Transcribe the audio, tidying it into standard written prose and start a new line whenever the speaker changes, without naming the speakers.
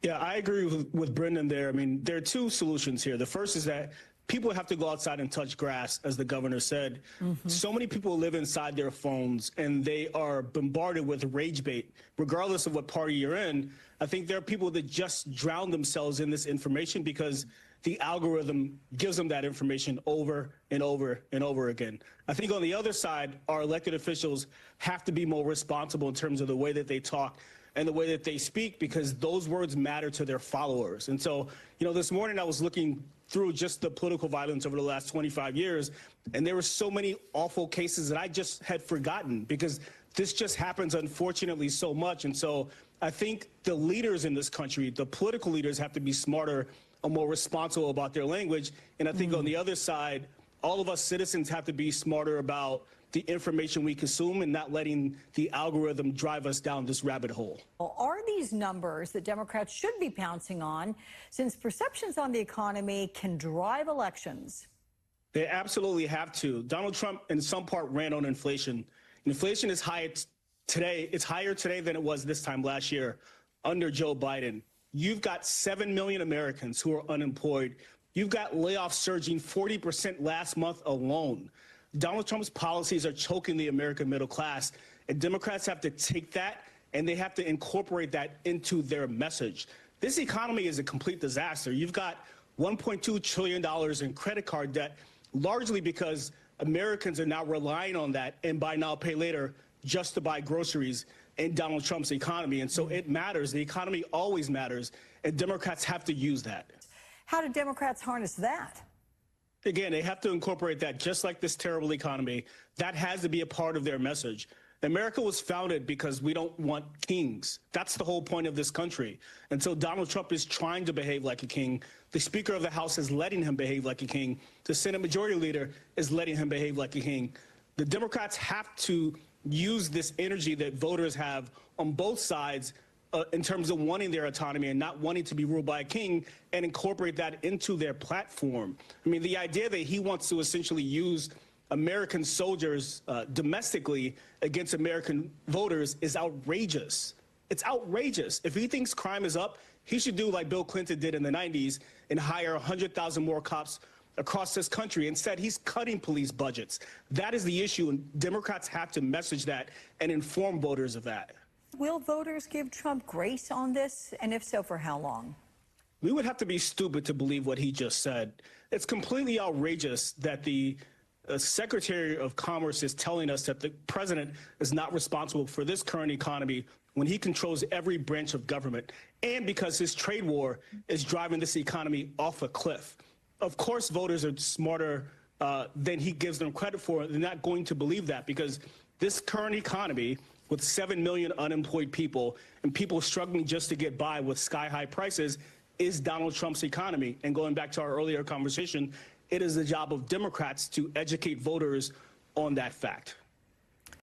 Yeah, I agree with Brendan there. I mean, there are two solutions here. The first is that people have to go outside and touch grass, as the governor said. So many people live inside their phones, and they are bombarded with rage bait, regardless of what party you're in. I think there are people that just drown themselves in this information because the algorithm gives them that information over and over and over again. I think on the other side, our elected officials have to be more responsible in terms of the way that they talk and the way that they speak, because those words matter to their followers. And so, this morning I was looking through just the political violence over the last 25 years, and there were so many awful cases that I just had forgotten, because this just happens, unfortunately, so much. And so I think the leaders in this country, the political leaders, have to be smarter and more responsible about their language. And I think on the other side, all of us citizens have to be smarter about the information we consume and not letting the algorithm drive us down this rabbit hole.
Are these numbers that Democrats should be pouncing on, since perceptions on the economy can drive elections?
They absolutely have to. Donald Trump, in some part, ran on inflation. Inflation is high today. It's higher today than it was this time last year under Joe Biden. You've got 7 million Americans who are unemployed. You've got layoffs surging 40% last month alone. Donald Trump's policies are choking the American middle class, and Democrats have to take that and they have to incorporate that into their message. This economy is a complete disaster. You've got $1.2 trillion in credit card debt, largely because Americans are now relying on that and buy now, pay later just to buy groceries in Donald Trump's economy. And so it matters. The economy always matters, and Democrats have to use that.
How do Democrats harness that?
Again, they have to incorporate that, just like this terrible economy. That has to be a part of their message. America was founded because we don't want kings. That's the whole point of this country. And so Donald Trump is trying to behave like a king. The Speaker of the House is letting him behave like a king. The Senate Majority Leader is letting him behave like a king. The Democrats have to use this energy that voters have on both sides in terms of wanting their autonomy and not wanting to be ruled by a king, and incorporate that into their platform. I mean, the idea that he wants to essentially use American soldiers domestically against American voters is outrageous. It's outrageous. If he thinks crime is up, he should do like Bill Clinton did in the 90s and hire 100,000 more cops across this country. Instead, he's cutting police budgets. That is the issue, and Democrats have to message that and inform voters of that.
Will voters give Trump grace on this? And if so, for how long?
We would have to be stupid to believe what he just said. It's completely outrageous that the Secretary of Commerce is telling us that the president is not responsible for this current economy when he controls every branch of government, and because his trade war is driving this economy off a cliff. Of course, voters are smarter than he gives them credit for. They're not going to believe that, because this current economy, with 7 million unemployed people and people struggling just to get by with sky-high prices, is Donald Trump's economy. And going back to our earlier conversation, it is the job of Democrats to educate voters on that fact.